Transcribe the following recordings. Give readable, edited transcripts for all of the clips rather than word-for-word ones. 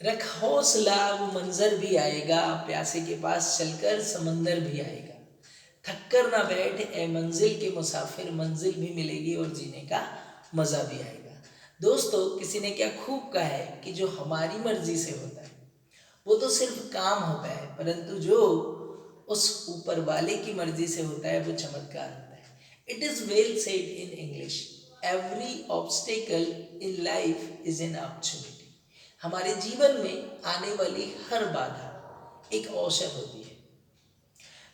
रख हौसला वो मंजर भी आएगा, प्यासे के पास चलकर समंदर भी आएगा। थक कर ना बैठ ए मंजिल के मुसाफिर, मंजिल भी मिलेगी और जीने का मज़ा भी आएगा। दोस्तों, किसी ने क्या खूब कहा है कि जो हमारी मर्जी से होता है वो तो सिर्फ काम होता है, परंतु जो उस ऊपर वाले की मर्जी से होता है वो चमत्कार होता है। It is well said in English, every obstacle in life is an opportunity. हमारे जीवन में आने वाली हर बाधा एक अवसर होती है।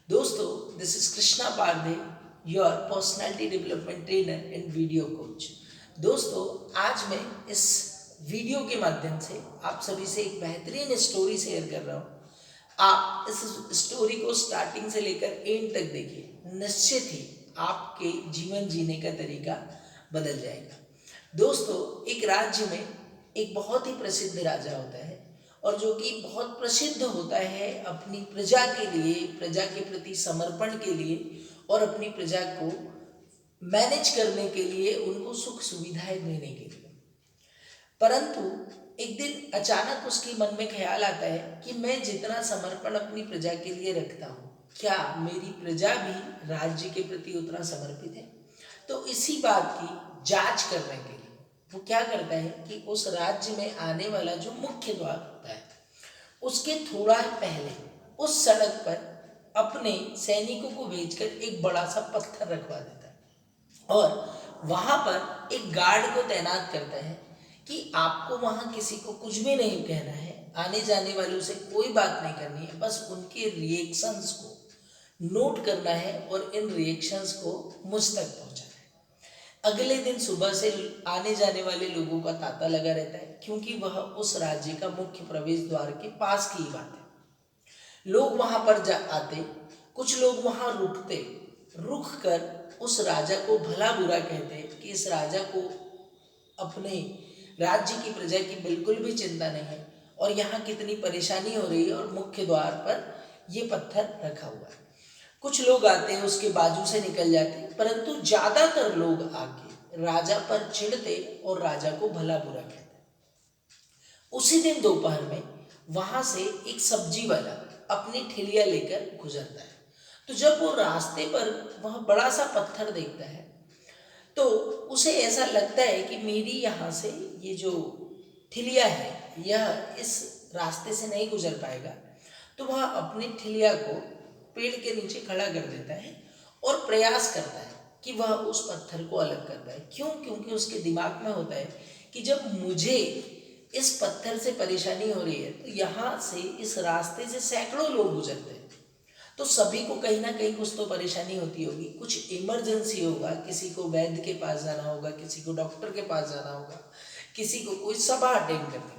दोस्तों, this is Krishna Parde, your personality development trainer and video coach. दोस्तों, आज मैं इस वीडियो के माध्यम से आप सभी से एक बेहतरीन स्टोरी शेयर कर रहा हूँ। आप इस स्टोरी को स्टार्टिंग से लेकर एंड तक देखिए, निश्चित ही आपके जीवन जीने का तरीका बदल जाएगा। दोस्तों, एक राज्य में एक बहुत ही प्रसिद्ध राजा होता है और जो कि बहुत प्रसिद्ध होता है अपनी प्रजा के लिए, प्रजा के प्रति समर्पण के लिए और अपनी प्रजा को मैनेज करने के लिए, उनको सुख सुविधाएं देने के लिए। परंतु एक दिन अचानक उसके मन में ख्याल आता है कि मैं जितना समर्पण अपनी प्रजा के लिए रखता हूँ, क्या मेरी प्रजा भी राज्य के प्रति उतना समर्पित है? तो इसी बात की जांच करने के लिए वो क्या करता है कि उस राज्य में आने वाला जो मुख्य द्वार होता है उसके थोड़ा पहले उस सड़क पर अपने सैनिकों को भेजकर एक बड़ा सा पत्थर रखवा देता है और वहां पर एक गार्ड को तैनात करता है कि आपको वहां किसी को कुछ भी नहीं कहना है, आने जाने वालों से कोई बात नहीं करनी है, बस उनके रिएक्शंस को नोट करना है और इन रिएक्शंस को मुझ तक पहुंचाना है। अगले दिन सुबह से आने जाने वाले लोगों का तांता लगा रहता है, क्योंकि वह उस राज्य का मुख्य प्रवेश द्वार के पास की बात है। लोग वहां पर आते, कुछ लोग वहां रुकते, रुक कर उस राजा को भला बुरा कहते कि इस राजा को अपने राज्य की प्रजा की बिल्कुल भी चिंता नहीं है और यहाँ कितनी परेशानी हो रही है और मुख्य द्वार पर ये पत्थर रखा हुआ है। कुछ लोग आते हैं उसके बाजू से निकल जाते, परंतु ज्यादातर लोग आके राजा पर चिढ़ते और राजा को भला बुरा कहते। उसी दिन दोपहर में वहां से एक सब्जी वाला अपनी ठेलिया लेकर गुजरता है। तो जब वो रास्ते पर वह बड़ा सा पत्थर देखता है तो उसे ऐसा लगता है कि मेरी यहाँ से ये जो ठिलिया है यह इस रास्ते से नहीं गुजर पाएगा। तो वह अपनी ठिलिया को पेड़ के नीचे खड़ा कर देता है और प्रयास करता है कि वह उस पत्थर को अलग कर पाए। क्यों? क्योंकि उसके दिमाग में होता है कि जब मुझे इस पत्थर से परेशानी हो रही है तो यहाँ से इस रास्ते से सैकड़ों लोग गुजरते हैं, तो सभी को कहीं ना कहीं कुछ तो परेशानी होती होगी, कुछ इमरजेंसी होगा, किसी को वैद्य के पास जाना होगा, किसी को डॉक्टर के पास जाना होगा, किसी को कोई सभा अटेंड करनी होगी।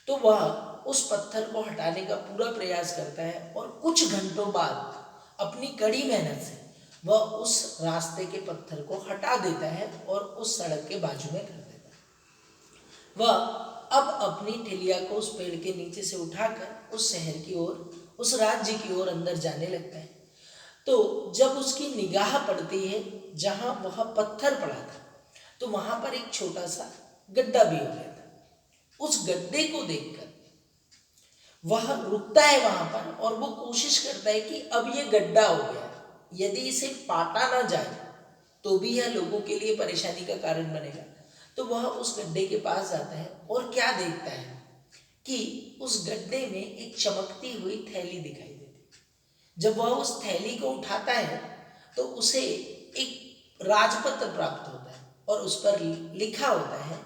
तो वह उस पत्थर को हटाने का पूरा प्रयास करता है और कुछ घंटों बाद अपनी कड़ी मेहनत से वह उस रास्ते के पत्थर को हटा देता है और उस सड़क के बाजू में कर देता है। वह अब अपनी ठेलिया को उस पेड़ के नीचे से उठाकर उस शहर की ओर, उस राज्य की ओर अंदर जाने लगता है। तो जब उसकी निगाह पड़ती है जहां वह पत्थर पड़ा था, तो वहां पर एक छोटा सा गड्ढा भी हो गया था। उस गड्ढे को देखकर वह रुकता है वहां पर और वो कोशिश करता है कि अब ये गड्ढा हो गया, यदि इसे पाटा ना जाए तो भी यह लोगों के लिए परेशानी का कारण बनेगा। तो वह उस गड्ढे के पास जाता है और क्या देखता है कि उस गड्ढे में एक चमकती हुई थैली दिखाई देती है। जब वह उस थैली को उठाता है तो उसे एक राजपत्र प्राप्त होता है और उस पर लिखा होता है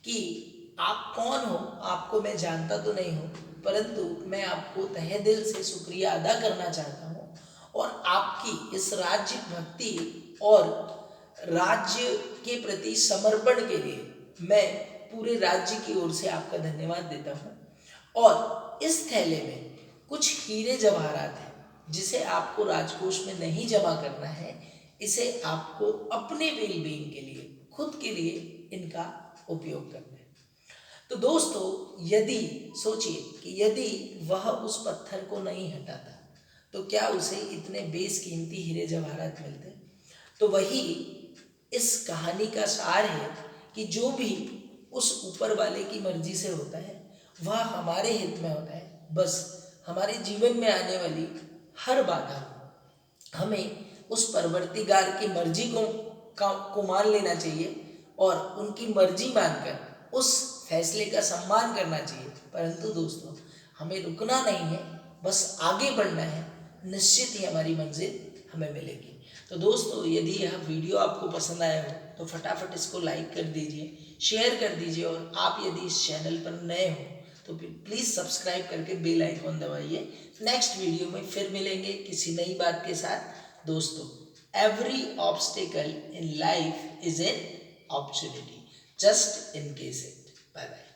कि आप कौन हो, आपको मैं जानता तो नहीं हूँ, परंतु मैं आपको तहे दिल से शुक्रिया अदा करना चाहता हूँ और आपकी इस राज्य भक्ति और राज्य के प्रति समर्पण के लिए मैं पूरे राज्य की ओर से आपका धन्यवाद देता हूँ। और इस थैले में कुछ हीरे जवाहरात हैं जिसे आपको राजकोष में नहीं जमा करना है, इसे आपको अपने वेल बीइंग के लिए, खुद के लिए इनका उपयोग करना है। तो दोस्तों, यदि सोचिए कि यदि वह उस पत्थर को नहीं हटाता तो क्या उसे इतने बेशकीमती हीरे जवाहरात मिलते? तो वही इस कहानी का सार है कि जो भी उस ऊपर वाले की मर्जी से होता है वह हमारे हित में होता है। बस हमारे जीवन में आने वाली हर बाधा हमें उस परवर्तीगार की मर्जी को मान लेना चाहिए और उनकी मर्जी मानकर उस फैसले का सम्मान करना चाहिए। परंतु दोस्तों, हमें रुकना नहीं है, बस आगे बढ़ना है, निश्चित ही हमारी मंजिल हमें मिलेगी। तो दोस्तों, यदि यह वीडियो आपको पसंद आया हो तो फटाफट इसको लाइक कर दीजिए, शेयर कर दीजिए, और आप यदि इस चैनल पर नए हो तो प्लीज़ सब्सक्राइब करके बेल आइकॉन दबाइए। नेक्स्ट वीडियो में फिर मिलेंगे किसी नई बात के साथ। दोस्तों, every obstacle in life is an opportunity, just in case it. Bye bye.